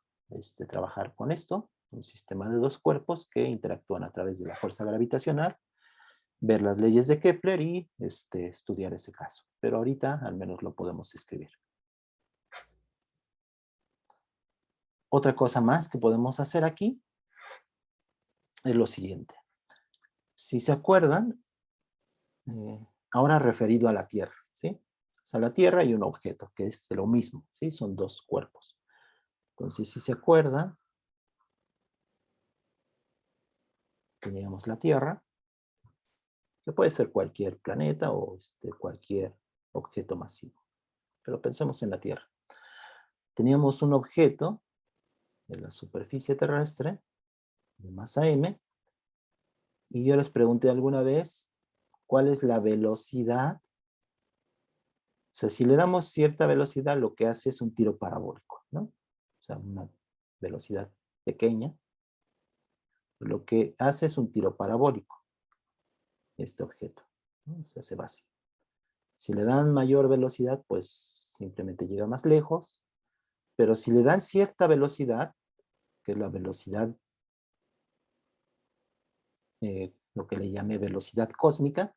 trabajar con esto, un sistema de dos cuerpos que interactúan a través de la fuerza gravitacional, ver las leyes de Kepler y estudiar ese caso. Pero ahorita al menos lo podemos escribir. Otra cosa más que podemos hacer aquí es lo siguiente. Si se acuerdan, ahora referido a la Tierra, ¿sí? O sea, la Tierra y un objeto, que es lo mismo, ¿sí? Son dos cuerpos. Entonces, si se acuerdan, teníamos la Tierra, que puede ser cualquier planeta o cualquier objeto masivo. Pero pensemos en la Tierra. Teníamos un objeto en la superficie terrestre de masa m, y yo les pregunté alguna vez cuál es la velocidad. O sea, si le damos cierta velocidad, lo que hace es un tiro parabólico, ¿no? O sea, una velocidad pequeña. Lo que hace es un tiro parabólico, este objeto, ¿no? Se hace vacío. Si le dan mayor velocidad, pues simplemente llega más lejos. Pero si le dan cierta velocidad, que es la velocidad, lo que le llame velocidad cósmica,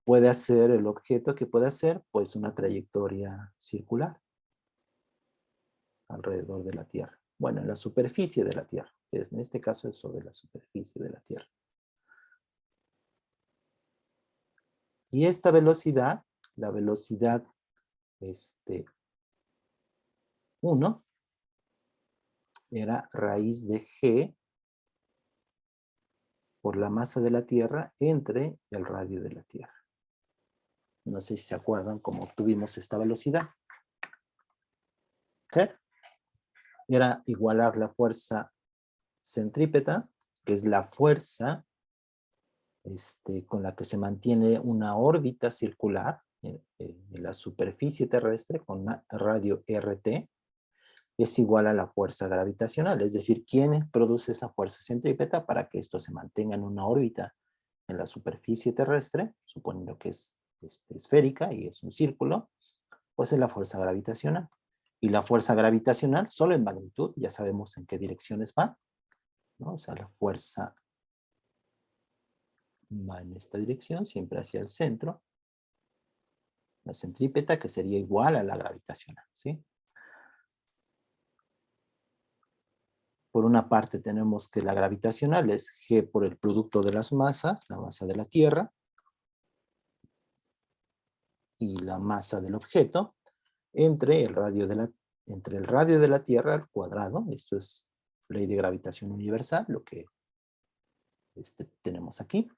puede hacer el objeto que puede hacer, pues una trayectoria circular alrededor de la Tierra. Bueno, en la superficie de la Tierra. En este caso es sobre la superficie de la Tierra. Y esta velocidad, la velocidad 1, era raíz de g por la masa de la Tierra entre el radio de la Tierra. No sé si se acuerdan cómo obtuvimos esta velocidad. ¿Sí? Era igualar la fuerza centrípeta, que es la fuerza con la que se mantiene una órbita circular en la superficie terrestre con radio RT, es igual a la fuerza gravitacional. Es decir, ¿quién produce esa fuerza centrípeta para que esto se mantenga en una órbita en la superficie terrestre, suponiendo que es esférica y es un círculo? Pues es la fuerza gravitacional. Y la fuerza gravitacional, solo en magnitud, ya sabemos en qué direcciones va, ¿no? O sea, la fuerza va en esta dirección, siempre hacia el centro. La centrípeta, que sería igual a la gravitacional, ¿sí? Por una parte tenemos que la gravitacional es G por el producto de las masas, la masa de la Tierra, y la masa del objeto, entre el radio de la Tierra al cuadrado. Esto es ley de gravitación universal, lo que tenemos aquí.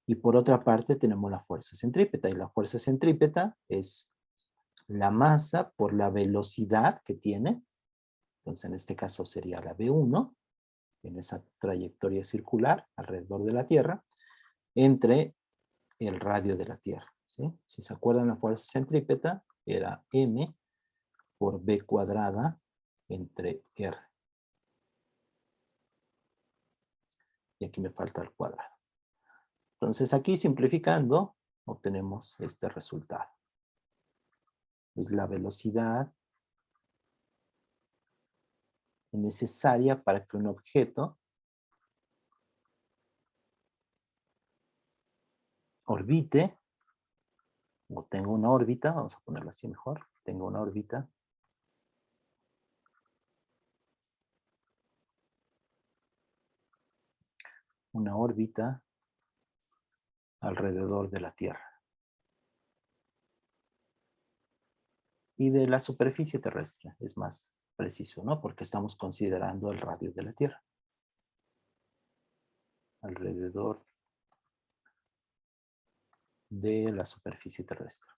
Y por otra parte tenemos la fuerza centrípeta, y la fuerza centrípeta es la masa por la velocidad que tiene. Entonces en este caso sería la V1, en esa trayectoria circular alrededor de la Tierra, entre el radio de la Tierra, ¿sí? Si se acuerdan, la fuerza centrípeta era m por v cuadrada entre r. Y aquí me falta el cuadrado. Entonces aquí, simplificando, obtenemos este resultado. Es la velocidad necesaria para que un objeto orbite, o tenga una órbita, vamos a ponerlo así mejor, tenga una órbita alrededor de la Tierra y de la superficie terrestre, es más preciso, ¿no? Porque estamos considerando el radio de la Tierra. Alrededor de la superficie terrestre.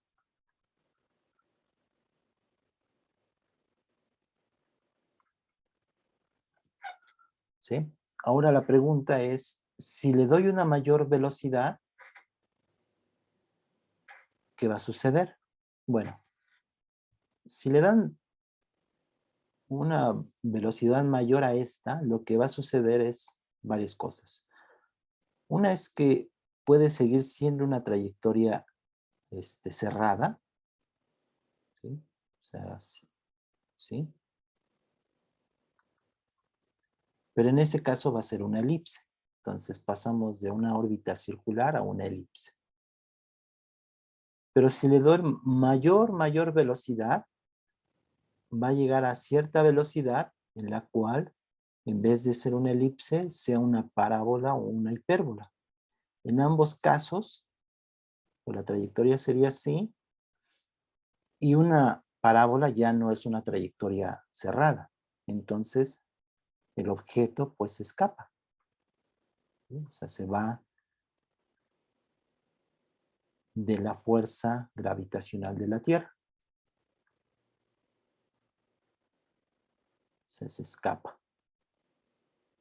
¿Sí? Ahora la pregunta es, si le doy una mayor velocidad, ¿qué va a suceder? Bueno, si le dan una velocidad mayor a esta, lo que va a suceder es varias cosas. Una es que puede seguir siendo una trayectoria cerrada, ¿sí? O sea, ¿sí? Pero en ese caso va a ser una elipse. Entonces pasamos de una órbita circular a una elipse. Pero si le doy mayor velocidad, va a llegar a cierta velocidad en la cual, en vez de ser una elipse, sea una parábola o una hipérbola. En ambos casos, pues la trayectoria sería así, y una parábola ya no es una trayectoria cerrada. Entonces, el objeto pues se escapa. ¿Sí? O sea, se va de la fuerza gravitacional de la Tierra. O sea, se escapa.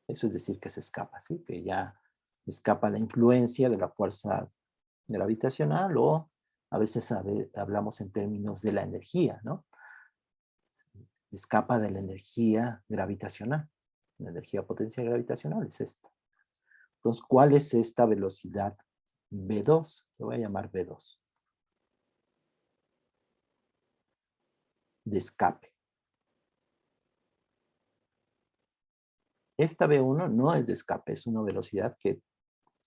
Eso es decir que se escapa, ¿sí? Que ya escapa la influencia de la fuerza gravitacional, o a veces hablamos en términos de la energía, ¿no? Escapa de la energía gravitacional. La energía potencial gravitacional es esto. Entonces, ¿cuál es esta velocidad V2? Lo voy a llamar V2. De escape. Esta V1 no es de escape, es una velocidad que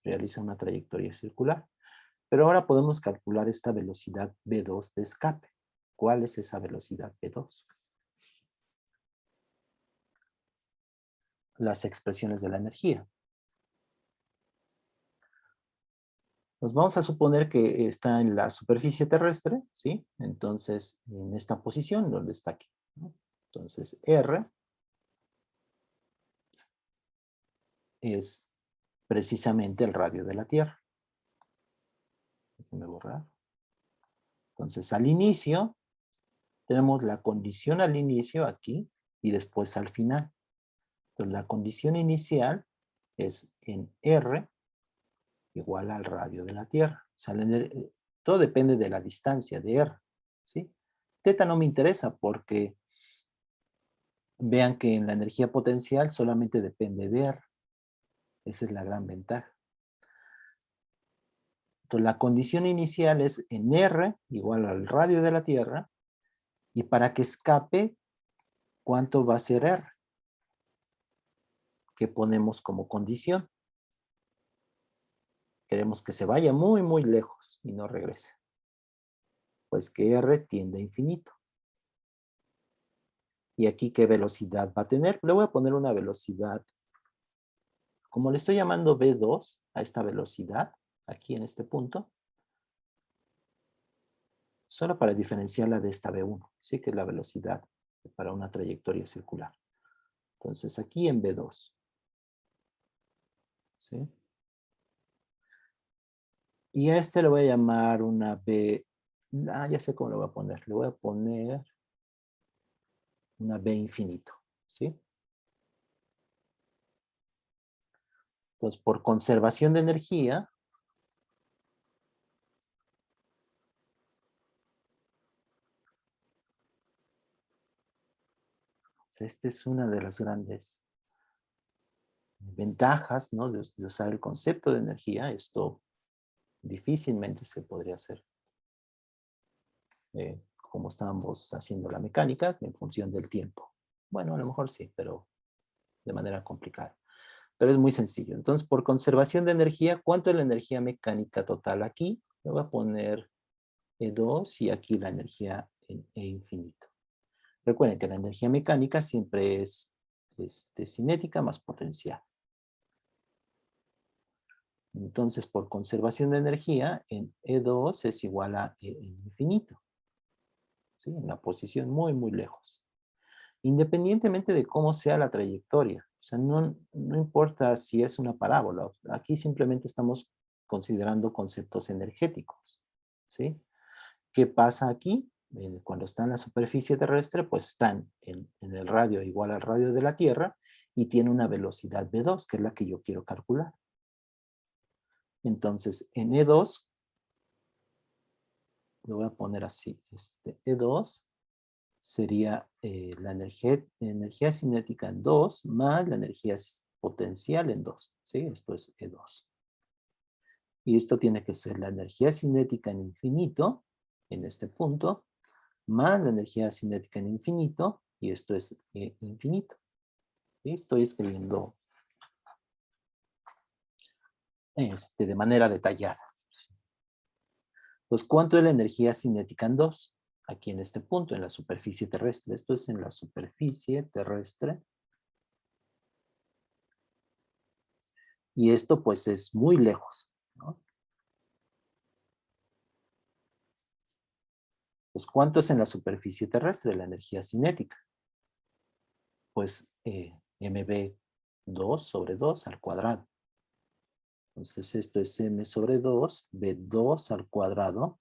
realiza una trayectoria circular. Pero ahora podemos calcular esta velocidad V2 de escape. ¿Cuál es esa velocidad V2? Las expresiones de la energía. Nos vamos a suponer que está en la superficie terrestre, ¿sí? Entonces, en esta posición, donde está aquí, ¿no? Entonces, R es precisamente el radio de la Tierra. Déjenme borrar. Entonces, al inicio, tenemos la condición al inicio aquí y después al final. Entonces, la condición inicial es en R igual al radio de la Tierra. O sea, todo depende de la distancia de R, ¿sí? Teta no me interesa porque vean que en la energía potencial solamente depende de R. Esa es la gran ventaja. Entonces, la condición inicial es en R igual al radio de la Tierra, y para que escape, ¿cuánto va a ser R? ¿Qué ponemos como condición? Queremos que se vaya muy lejos y no regrese. Pues que R tiende a infinito. ¿Y aquí qué velocidad va a tener? Le voy a poner una velocidad, como le estoy llamando V2 a esta velocidad, aquí en este punto, solo para diferenciarla de esta V1, ¿sí? Que es la velocidad para una trayectoria circular. Entonces aquí en V2, ¿sí? Y a este le voy a llamar una V, ya sé cómo lo voy a poner, le voy a poner una V infinito, ¿sí? Entonces, por conservación de energía, esta es una de las grandes ventajas, ¿no? de usar el concepto de energía. Esto difícilmente se podría hacer como estábamos haciendo la mecánica, en función del tiempo. Bueno, a lo mejor sí, pero de manera complicada. Pero es muy sencillo. Entonces, por conservación de energía, ¿cuánto es la energía mecánica total aquí? Le voy a poner E2 y aquí la energía en E infinito. Recuerden que la energía mecánica siempre es cinética más potencial. Entonces, por conservación de energía, en E2 es igual a E infinito. ¿Sí? En la posición muy lejos. Independientemente de cómo sea la trayectoria. O sea, no importa si es una parábola. Aquí simplemente estamos considerando conceptos energéticos. ¿Sí? ¿Qué pasa aquí? Cuando está en la superficie terrestre, pues están en el radio igual al radio de la Tierra y tiene una velocidad V2, que es la que yo quiero calcular. Entonces, en E2, lo voy a poner así, E2 sería la energía cinética en 2 más la energía potencial en 2, ¿sí? Esto es E2. Y esto tiene que ser la energía cinética en infinito, en este punto, más la energía cinética en infinito, y esto es infinito. ¿Sí? Estoy escribiendo de manera detallada. Pues, ¿cuánto es la energía cinética en 2? Aquí en este punto, en la superficie terrestre. Esto es en la superficie terrestre. Y esto, pues, es muy lejos, ¿no? Pues, ¿cuánto es en la superficie terrestre la energía cinética? Pues, mv2 sobre 2 al cuadrado. Entonces, esto es m sobre 2, v2 al cuadrado.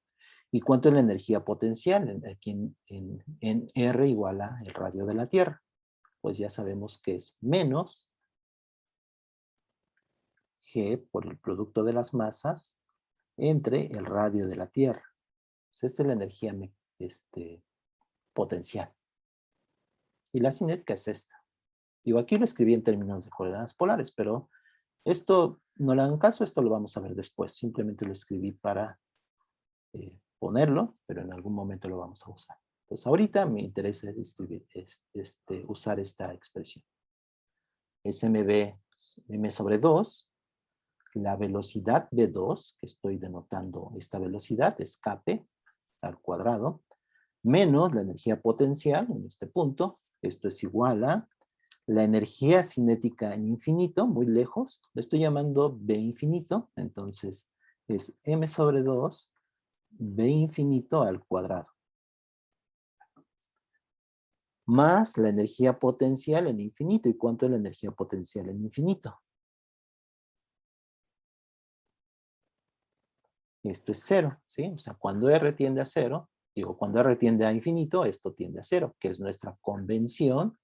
¿Y cuánto es la energía potencial? Aquí en R igual a el radio de la Tierra. Pues ya sabemos que es menos G por el producto de las masas entre el radio de la Tierra. Pues esta es la energía potencial. Y la cinética es esta. Digo, aquí lo escribí en términos de coordenadas polares, pero esto no le hagan caso, esto lo vamos a ver después. Simplemente lo escribí para ponerlo, pero en algún momento lo vamos a usar. Entonces, ahorita me interesa usar esta expresión. Es m sobre 2, la velocidad v2, que estoy denotando esta velocidad, escape al cuadrado, menos la energía potencial en este punto. Esto es igual a la energía cinética en infinito, muy lejos. Le estoy llamando v infinito, entonces es m sobre 2 v infinito al cuadrado. Más la energía potencial en infinito. ¿Y cuánto es la energía potencial en infinito? Esto es 0, ¿sí? O sea, cuando R tiende a 0, cuando R tiende a infinito, esto tiende a 0, que es nuestra convención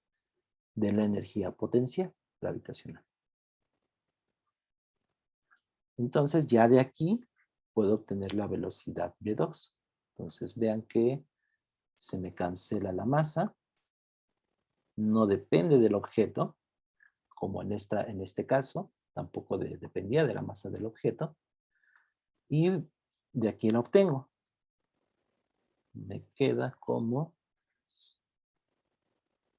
de la energía potencial gravitacional. Entonces, ya de aquí puedo obtener la velocidad v2. Entonces, vean que se me cancela la masa. No depende del objeto, como en este caso. Tampoco dependía de la masa del objeto. Y de aquí la obtengo. Me queda como...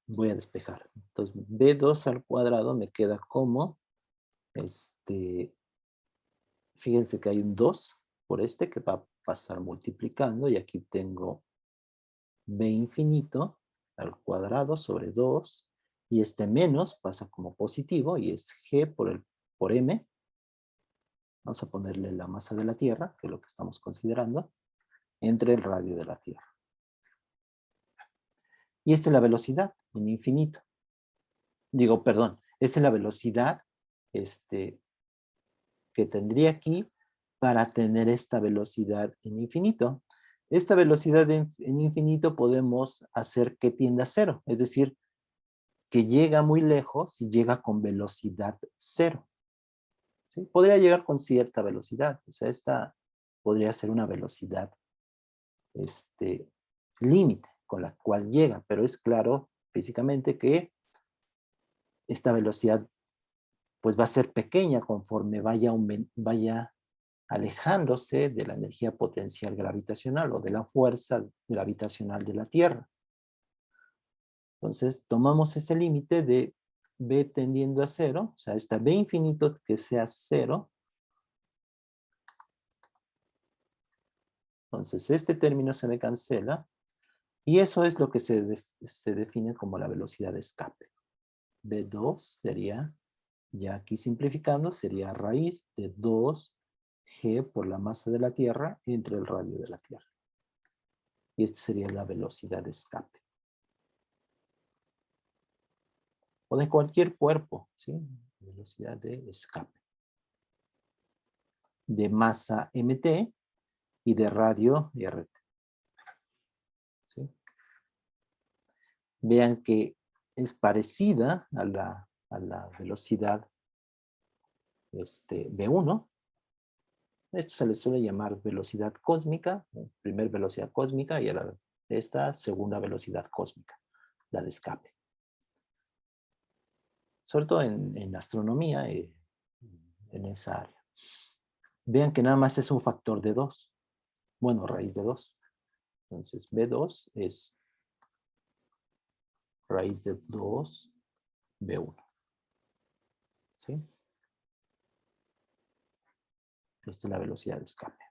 Voy a despejar. Entonces, b2 al cuadrado me queda como... Fíjense que hay un 2 por que va a pasar multiplicando. Y aquí tengo b infinito al cuadrado sobre 2. Y este menos pasa como positivo y es g por m. Vamos a ponerle la masa de la Tierra, que es lo que estamos considerando, entre el radio de la Tierra. Y esta es la velocidad en infinito. Perdón, esta es la velocidad que tendría aquí para tener esta velocidad en infinito. Esta velocidad en infinito podemos hacer que tienda a 0, es decir, que llega muy lejos y llega con velocidad 0. ¿Sí? Podría llegar con cierta velocidad, o sea, esta podría ser una velocidad límite con la cual llega, pero es claro físicamente que esta velocidad pues va a ser pequeña conforme vaya alejándose de la energía potencial gravitacional o de la fuerza gravitacional de la Tierra. Entonces tomamos ese límite de b tendiendo a 0, o sea, esta b infinito que sea 0. Entonces este término se me cancela y eso es lo que se define como la velocidad de escape. b2 sería, ya aquí simplificando, sería raíz de 2g por la masa de la Tierra entre el radio de la Tierra. Y esta sería la velocidad de escape. O de cualquier cuerpo, ¿sí? Velocidad de escape. De masa mt y de radio rt. ¿Sí? Vean que es parecida a la velocidad v1. Esto se le suele llamar velocidad cósmica, primer velocidad cósmica, y esta segunda velocidad cósmica, la de escape. Sobre todo en astronomía, en esa área. Vean que nada más es un factor de 2. Bueno, raíz de 2. Entonces, B2 es raíz de 2, B1. ¿Sí? Esta es la velocidad de escape.